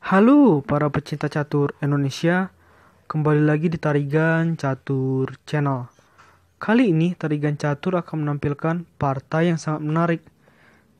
Halo para pecinta catur Indonesia, kembali lagi di Tarigan Catur Channel. Kali ini Tarigan Catur akan menampilkan partai yang sangat menarik,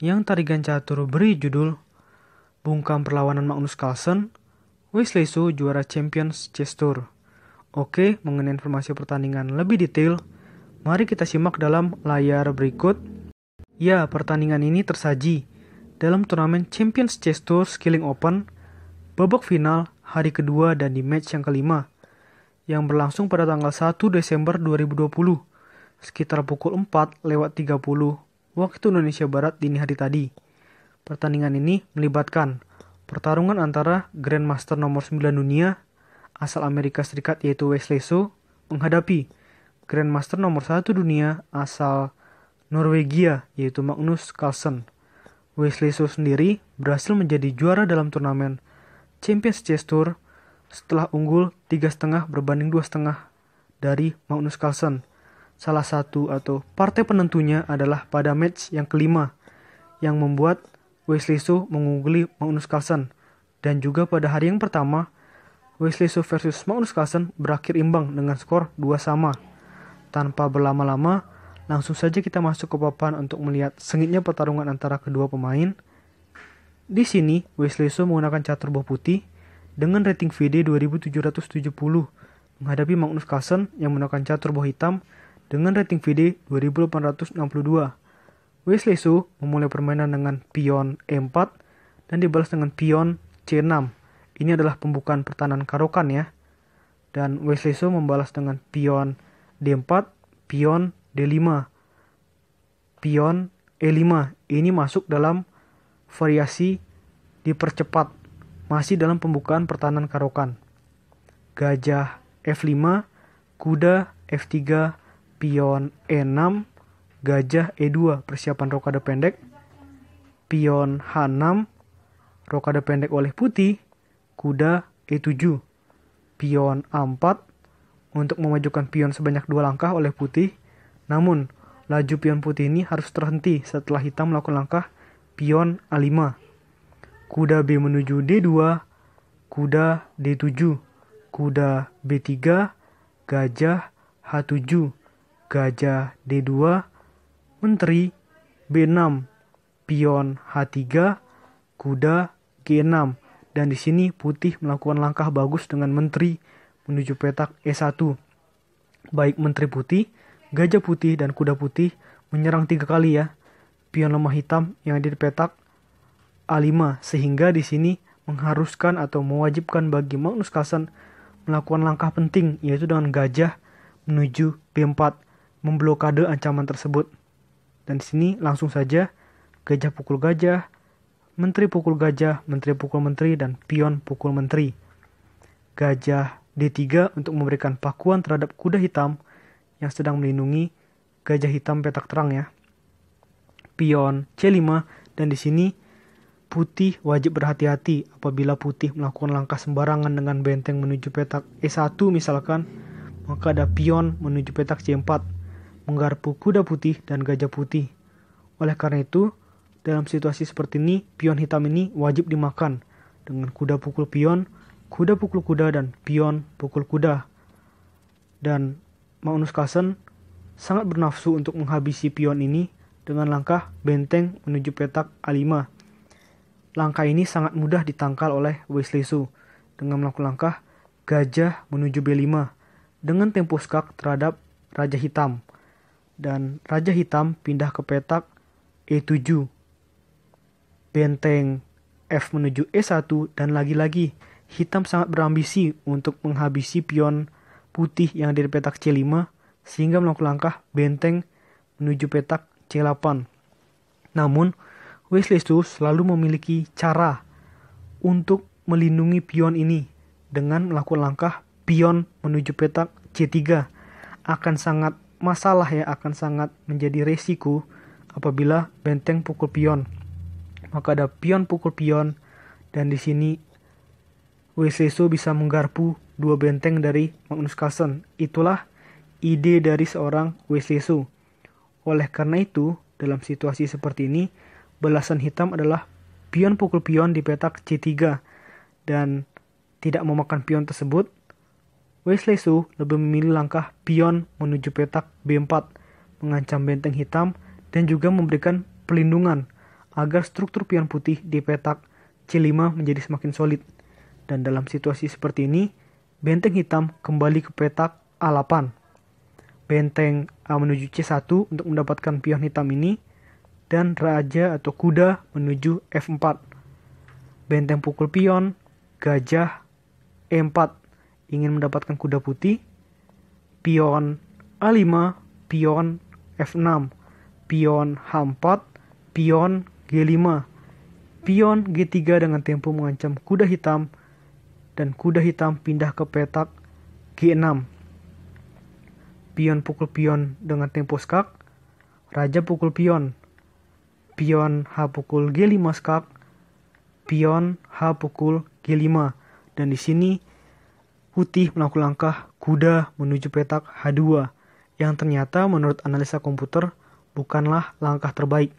yang Tarigan Catur beri judul Bungkam Perlawanan Magnus Carlsen, Wesley So juara Champions Chess Tour. Oke, mengenai informasi pertandingan lebih detail, mari kita simak dalam layar berikut. Ya, pertandingan ini tersaji dalam turnamen Champions Chess Tour Skilling Open babak final hari kedua dan di match yang kelima yang berlangsung pada tanggal 1 Desember 2020 sekitar pukul 4:30 waktu Indonesia Barat dini hari tadi. Pertandingan ini melibatkan pertarungan antara Grandmaster nomor 9 dunia asal Amerika Serikat yaitu Wesley So menghadapi Grandmaster nomor 1 dunia asal Norwegia yaitu Magnus Carlsen. Wesley So sendiri berhasil menjadi juara dalam turnamen Champions Chess Tour setelah unggul 3,5 berbanding 2,5 dari Magnus Carlsen. Salah satu atau partai penentunya adalah pada match yang kelima yang membuat Wesley So mengungguli Magnus Carlsen. Dan juga pada hari yang pertama, Wesley So versus Magnus Carlsen berakhir imbang dengan skor 2-2. Tanpa berlama-lama, langsung saja kita masuk ke papan untuk melihat sengitnya pertarungan antara kedua pemain. Di sini, Wesley So menggunakan catur buah putih dengan rating VD 2770 menghadapi Magnus Carlsen yang menggunakan catur buah hitam dengan rating VD 2862. Wesley So memulai permainan dengan pion E4 dan dibalas dengan pion C6. Ini adalah pembukaan pertahanan Caro-Kann ya. Dan Wesley So membalas dengan pion D4, pion D5, pion E5. Ini masuk dalam variasi dipercepat, masih dalam pembukaan pertahanan Caro-Kann. Gajah F5, kuda F3, pion E6, gajah E2, persiapan rokade pendek, pion H6, rokade pendek oleh putih, kuda E7, pion A4, untuk memajukan pion sebanyak 2 langkah oleh putih, namun laju pion putih ini harus terhenti setelah hitam melakukan langkah pion A5. Kuda B menuju D2, kuda D7, kuda B3, gajah H7, gajah D2, menteri B6, pion H3, kuda G6. Dan di sini putih melakukan langkah bagus dengan menteri menuju petak E1. Baik menteri putih, gajah putih, dan kuda putih menyerang 3 kali ya pion lemah hitam yang ada di petak A5, sehingga di sini mengharuskan atau mewajibkan bagi Magnus Carlsen melakukan langkah penting, yaitu dengan gajah menuju B4 memblokade ancaman tersebut. Dan di sini langsung saja gajah pukul gajah, menteri pukul gajah, menteri pukul menteri, dan pion pukul menteri. Gajah D3 untuk memberikan pakuan terhadap kuda hitam yang sedang melindungi gajah hitam petak terang ya. Pion C5, dan di sini putih wajib berhati-hati apabila putih melakukan langkah sembarangan dengan benteng menuju petak E1 misalkan, maka ada pion menuju petak C4 menggarpu kuda putih dan gajah putih. Oleh karena itu, dalam situasi seperti ini, pion hitam ini wajib dimakan dengan kuda pukul pion, kuda pukul kuda, dan pion pukul kuda. Dan Magnus Carlsen sangat bernafsu untuk menghabisi pion ini dengan langkah benteng menuju petak A5. Langkah ini sangat mudah ditangkal oleh Wesley So dengan melakukan langkah gajah menuju B5 dengan tempo skak terhadap raja hitam. Dan raja hitam pindah ke petak E7. Benteng F menuju E1, dan lagi-lagi hitam sangat berambisi untuk menghabisi pion putih yang ada di petak C5 sehingga melakukan langkah benteng menuju petak C8. Namun, Wesley So selalu memiliki cara untuk melindungi pion ini dengan melakukan langkah pion menuju petak C3. Akan sangat masalah ya, akan sangat menjadi resiko apabila benteng pukul pion. Maka ada pion pukul pion, dan di sini Wesley So bisa menggarpu 2 benteng dari Magnus Carlsen. Itulah ide dari seorang Wesley So. Oleh karena itu, dalam situasi seperti ini, balasan hitam adalah pion pukul pion di petak C3 dan tidak memakan pion tersebut, Wesley Su lebih memilih langkah pion menuju petak B4, mengancam benteng hitam dan juga memberikan pelindungan agar struktur pion putih di petak C5 menjadi semakin solid. Dan dalam situasi seperti ini, benteng hitam kembali ke petak A8. Benteng A menuju C1 untuk mendapatkan pion hitam ini, dan raja atau kuda menuju F4. Benteng pukul pion, gajah E4 ingin mendapatkan kuda putih, pion A5, pion F6, pion H4, pion G5, pion G3 dengan tempo mengancam kuda hitam, dan kuda hitam pindah ke petak G6. Pion pukul pion dengan tempo skak, raja pukul pion, pion H pukul G5 skak, pion H pukul G5, dan di sini putih melakukan langkah kuda menuju petak H2, yang ternyata menurut analisa komputer bukanlah langkah terbaik.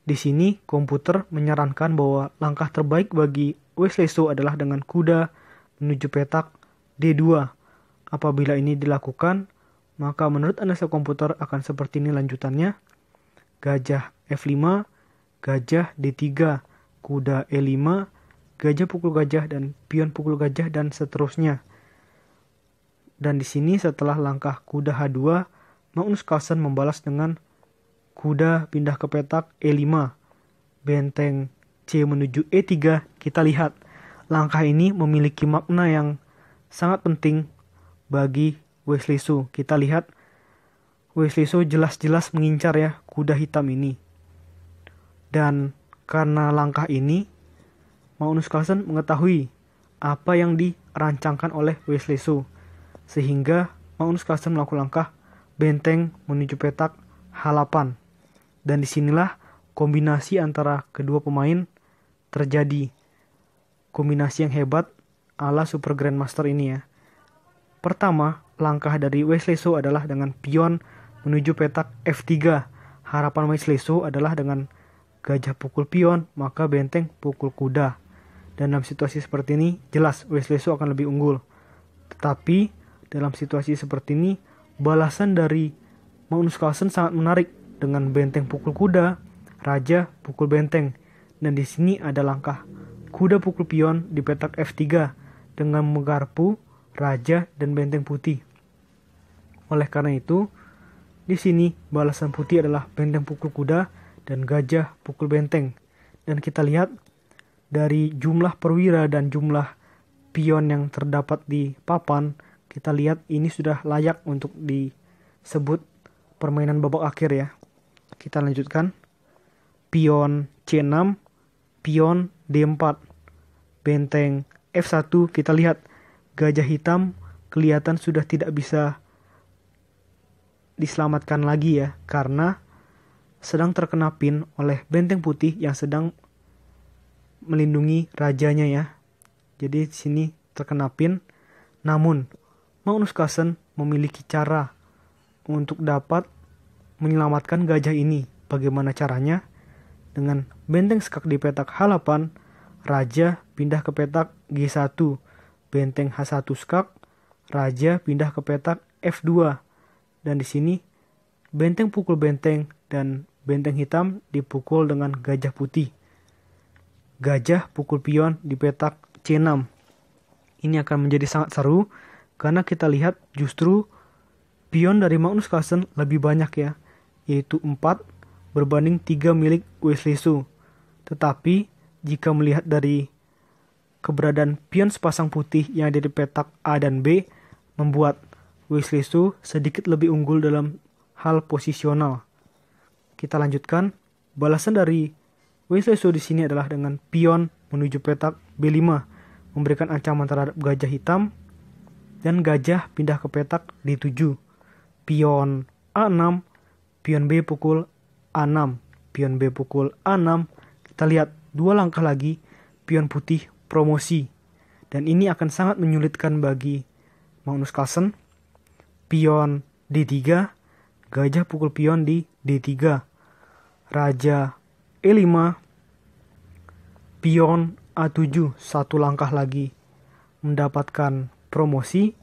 Di sini komputer menyarankan bahwa langkah terbaik bagi Wesley Su adalah dengan kuda menuju petak D2. Apabila ini dilakukan, maka menurut analisa komputer akan seperti ini lanjutannya. Gajah F5, gajah D3, kuda E5, gajah pukul gajah dan pion pukul gajah dan seterusnya. Dan di sini setelah langkah kuda H2, Magnus Carlsen membalas dengan kuda pindah ke petak E5. Benteng C menuju E3, kita lihat langkah ini memiliki makna yang sangat penting bagi Wesley Su. Kita lihat Wesley Su jelas-jelas mengincar ya kuda hitam ini. Dan karena langkah ini, Magnus Carlsen mengetahui apa yang dirancangkan oleh Wesley Su, sehingga Magnus Carlsen melakukan langkah benteng menuju petak H8. Dan disinilah kombinasi antara kedua pemain terjadi. Kombinasi yang hebat ala Super Grandmaster ini ya. Pertama, langkah dari Wesley Su adalah dengan pion menuju petak F3. Harapan Wesley Su adalah dengan gajah pukul pion, maka benteng pukul kuda. Dan dalam situasi seperti ini, jelas Wesley Su akan lebih unggul. Tetapi, dalam situasi seperti ini, balasan dari Magnus Carlsen sangat menarik dengan benteng pukul kuda, raja pukul benteng. Dan di sini ada langkah kuda pukul pion di petak F3 dengan menggarpu raja dan benteng putih. Oleh karena itu, di sini balasan putih adalah benteng pukul kuda dan gajah pukul benteng. Dan kita lihat dari jumlah perwira dan jumlah pion yang terdapat di papan, kita lihat ini sudah layak untuk disebut permainan babak akhir ya. Kita lanjutkan. Pion C6, pion D4, benteng F1, kita lihat gajah hitam kelihatan sudah tidak bisa diselamatkan lagi ya, karena sedang terkena pin oleh benteng putih yang sedang melindungi rajanya ya. Jadi di sini terkena pin. Namun Magnus Carlsen memiliki cara untuk dapat menyelamatkan gajah ini. Bagaimana caranya? Dengan benteng skak di petak H8, raja pindah ke petak G1, benteng H1 skak, raja pindah ke petak F2. Dan di sini benteng pukul benteng dan benteng hitam dipukul dengan gajah putih. Gajah pukul pion di petak C6. Ini akan menjadi sangat seru karena kita lihat justru pion dari Magnus Carlsen lebih banyak ya, yaitu 4 berbanding 3 milik Wesley Su. Tetapi jika melihat dari keberadaan pion sepasang putih yang ada di petak A dan B, membuat Wesley Su sedikit lebih unggul dalam hal posisional. Kita lanjutkan. Balasan dari Wesley Su di sini adalah dengan pion menuju petak B5, memberikan ancaman terhadap gajah hitam, dan gajah pindah ke petak D7. Pion A6, pion B pukul A6, pion B pukul A6. Kita lihat dua langkah lagi, pion putih promosi. Dan ini akan sangat menyulitkan bagi Magnus Carlsen. Pion D3, gajah pukul pion di D3. Raja E5, pion A7 satu langkah lagi mendapatkan promosi.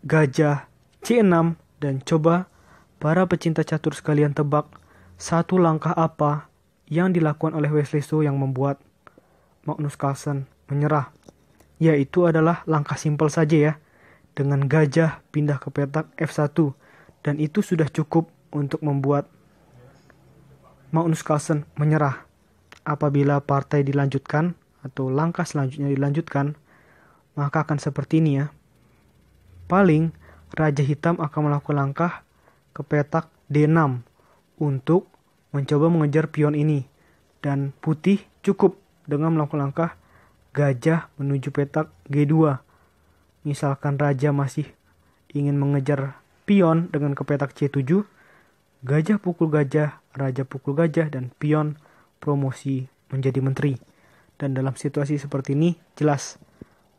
Gajah C6, dan coba para pecinta catur sekalian tebak satu langkah apa yang dilakukan oleh Wesley So yang membuat Magnus Carlsen menyerah. Yaitu adalah langkah simpel saja ya, dengan gajah pindah ke petak F1, dan itu sudah cukup untuk membuat Magnus Carlsen menyerah. Apabila partai dilanjutkan atau langkah selanjutnya dilanjutkan, maka akan seperti ini ya. Paling Raja Hitam akan melakukan langkah ke petak D6 untuk mencoba mengejar pion ini, dan putih cukup dengan melakukan langkah gajah menuju petak G2. Misalkan raja masih ingin mengejar pion dengan ke petak C7, gajah pukul gajah, raja pukul gajah, dan pion promosi menjadi menteri. Dan dalam situasi seperti ini, jelas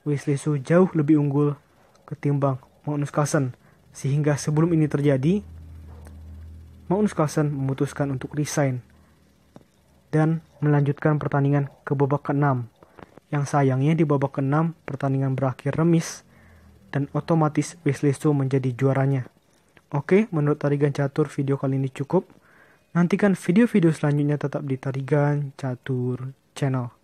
Wesley So jauh lebih unggul ketimbang Magnus Carlsen. Sehingga sebelum ini terjadi, Magnus Carlsen memutuskan untuk resign dan melanjutkan pertandingan ke babak ke-6. Yang sayangnya di babak ke-6 pertandingan berakhir remis dan otomatis Wesley So menjadi juaranya. Oke, menurut Tarigan Catur video kali ini cukup. Nantikan video-video selanjutnya tetap di Tarigan Catur Channel.